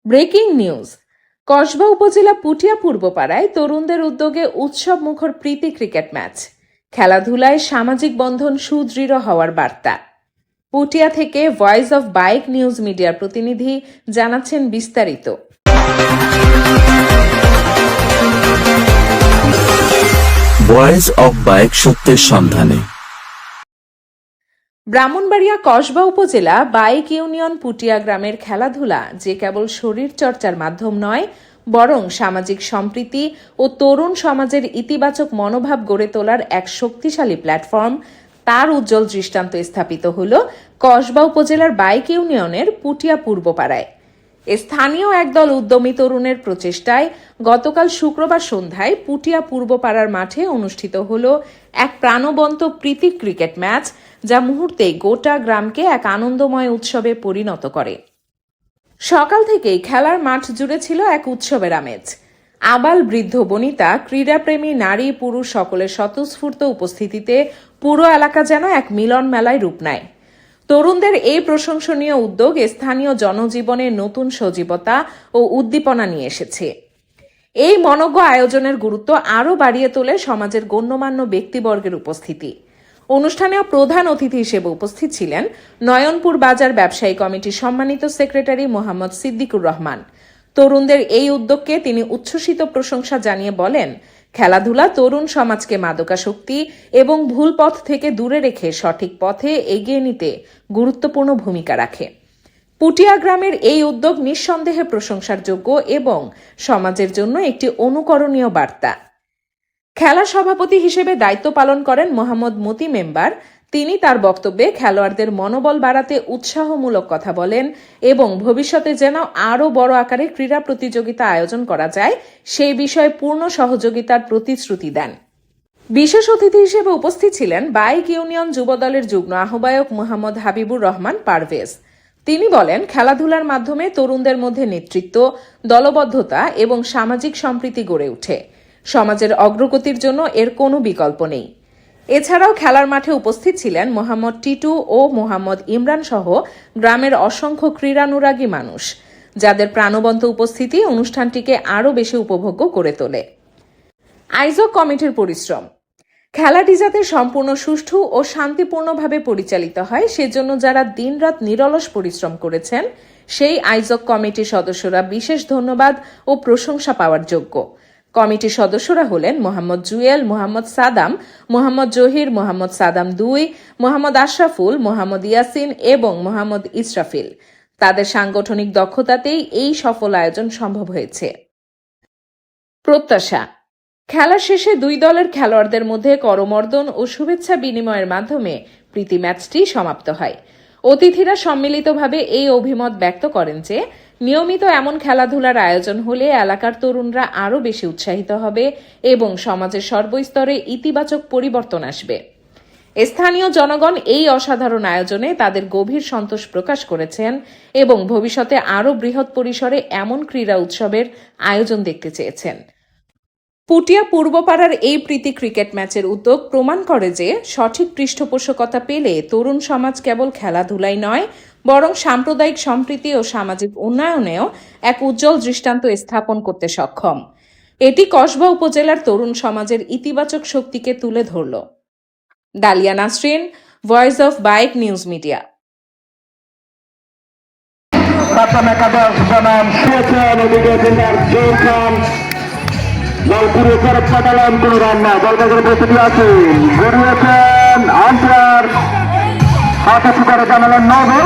Breaking news. Kasba উপজেলা পুটিয়া পূর্বপাড়ায় তরুণদের উদ্যোগে উৎসব মুখর প্রীতি ক্রিকেট ম্যাচ। খেলাধুলায় সামাজিক বন্ধন সুদৃঢ় হওয়ার বার্তা। পুটিয়া থেকে ভয়েস অফ বাইক নিউজ মিডিয়ার প্রতিনিধি জানাচ্ছেন বিস্তারিত। ভয়েস অফ বাইক সত্যের সন্ধানে। ব্রাহ্মণবাড়িয়া কসবা উপজেলা বাইক ইউনিয়ন পুটিয়া গ্রামের খেলাধুলা যে কেবল শরীর চর্চার মাধ্যম নয়, বরং সামাজিক সম্প্রীতি ও তরুণ সমাজের ইতিবাচক মনোভাব গড়ে তোলার এক শক্তিশালী প্ল্যাটফর্ম, তার উজ্জ্বল দৃষ্টান্ত স্থাপিত হল কসবা উপজেলার বাইক ইউনিয়নের পুটিয়া পূর্বপাড়ায়। স্থানীয় একদল উদ্যমী তরুণের প্রচেষ্টায় গতকাল শুক্রবার সন্ধ্যায় পুটিয়া পূর্বপাড়ার মাঠে অনুষ্ঠিত হল এক প্রাণবন্ত প্রীতি ক্রিকেট ম্যাচ, যা মুহূর্তে গোটা গ্রামকে এক আনন্দময় উৎসবে পরিণত করে। সকাল থেকেই খেলার মাঠ জুড়ে ছিল এক উৎসবের আমেজ। আবাল বৃদ্ধ বনিতা, ক্রীড়াপ্রেমী নারী পুরুষ সকলের স্বতঃস্ফূর্ত উপস্থিতিতে পুরো এলাকা যেন এক মিলন মেলায় রূপ নেয়। তরুণদের এই প্রশংসনীয় উদ্যোগ স্থানীয় জনজীবনে নতুন সজীবতা ও উদ্দীপনা নিয়ে এসেছে। এই মনোজ্ঞ আয়োজনের গুরুত্ব আরও বাড়িয়ে তোলে সমাজের গণ্যমান্য ব্যক্তিবর্গের উপস্থিতি। অনুষ্ঠানেও প্রধান অতিথি হিসেবে উপস্থিত ছিলেন নয়নপুর বাজার ব্যবসায়ী কমিটির সম্মানিত সেক্রেটারি মোহাম্মদ সিদ্দিকুর রহমান। তরুণদের এই উদ্যোগকে তিনি উচ্ছ্বসিত প্রশংসা জানিয়ে বলেন, খেলাধুলা তরুণ সমাজকে মাদকাসক্তি এবং ভুল পথ থেকে দূরে রেখে সঠিক পথে এগিয়ে নিতে গুরুত্বপূর্ণ ভূমিকা রাখে। পুটিয়া গ্রামের এই উদ্যোগ নিঃসন্দেহে প্রশংসার যোগ্য এবং সমাজের জন্য একটি অনুকরণীয় বার্তা। খেলা সভাপতি হিসেবে দায়িত্ব পালন করেন মোহাম্মদ মতি মেম্বার। তিনি তার বক্তব্যে খেলোয়াড়দের মনোবল বাড়াতে উৎসাহমূলক কথা বলেন এবং ভবিষ্যতে যেন আরও বড় আকারে ক্রীড়া প্রতিযোগিতা আয়োজন করা যায় সেই বিষয়ে পূর্ণ সহযোগিতার প্রতিশ্রুতি দেন। বিশেষ অতিথি হিসেবে উপস্থিত ছিলেন বাইক ইউনিয়ন যুবদলের যুগ্ম আহ্বায়ক মোহাম্মদ হাবিবুর রহমান পারভেজ। তিনি বলেন, খেলাধুলার মাধ্যমে তরুণদের মধ্যে নেতৃত্ব, দলবদ্ধতা এবং সামাজিক সম্প্রীতি গড়ে ওঠে। সমাজের অগ্রগতির জন্য এর কোনো বিকল্প নেই। এছাড়াও খেলার মাঠে উপস্থিত ছিলেন মোহাম্মদ টিটু ও মোহাম্মদ ইমরান সহ গ্রামের অসংখ্য ক্রীড়ানুরাগী মানুষ, যাদের প্রাণবন্ত উপস্থিতি অনুষ্ঠানটিকে আরও বেশি উপভোগ্য করে তোলে। আয়োজক কমিটির পরিশ্রম। খেলাটি যাতে সম্পূর্ণ সুষ্ঠু ও শান্তিপূর্ণভাবে পরিচালিত হয়, সেজন্য যারা দিনরাত নিরলস পরিশ্রম করেছেন, সেই আয়োজক কমিটির সদস্যরা বিশেষ ধন্যবাদ ও প্রশংসা পাওয়ার যোগ্য। কমিটির সদস্যরা হলেন মোহাম্মদ জুয়েল, মোহাম্মদ সাদাম, মোহাম্মদ জহির, মোহাম্মদ সাদাম 2, মোহাম্মদ আশরাফুল, মোহাম্মদ ইয়াসিন এবং মোহাম্মদ ইসরাফিল। তাদের সাংগঠনিক দক্ষতাতেই এই সফল আয়োজন সম্ভব হয়েছে। প্রত্যাশা। খেলা শেষে দুই দলের খেলোয়াড়দের মধ্যে করমর্দন ও শুভেচ্ছা বিনিময়ের মাধ্যমে প্রীতি ম্যাচটি সমাপ্ত হয়। অতিথিরা সম্মিলিতভাবে এই অভিমত ব্যক্ত করেন যে নিয়মিত এমন খেলাধুলার আয়োজন হলে এলাকার তরুণরা আরও বেশি উৎসাহিত হবে এবং সমাজের সর্বস্তরে ইতিবাচক পরিবর্তন আসবে। স্থানীয় জনগণ এই অসাধারণ আয়োজনে তাদের গভীর সন্তোষ প্রকাশ করেছেন এবং ভবিষ্যতে আরও বৃহৎ পরিসরে এমন ক্রীড়া উৎসবের আয়োজন দেখতে চেয়েছেন। পুটিয়া পূর্বপাড়ার এই প্রীতি ক্রিকেট ম্যাচের উদ্যোগ প্রমাণ করে যে সঠিক পৃষ্ঠপোষকতা পেলে তরুণ সমাজ কেবল খেলাধুলাই নয়, বরং সাম্প্রদায়িক সম্প্রীতি ও সামাজিক উন্নয়নেও এক উজ্জ্বল দৃষ্টান্ত স্থাপন করতে সক্ষম। এটি কসবা উপজেলার তরুণ সমাজের ইতিবাচক শক্তিকে তুলে ধরল। Dahlia Nasrin, voice of bike news media. হাতে সুপারে জানালেন নবল।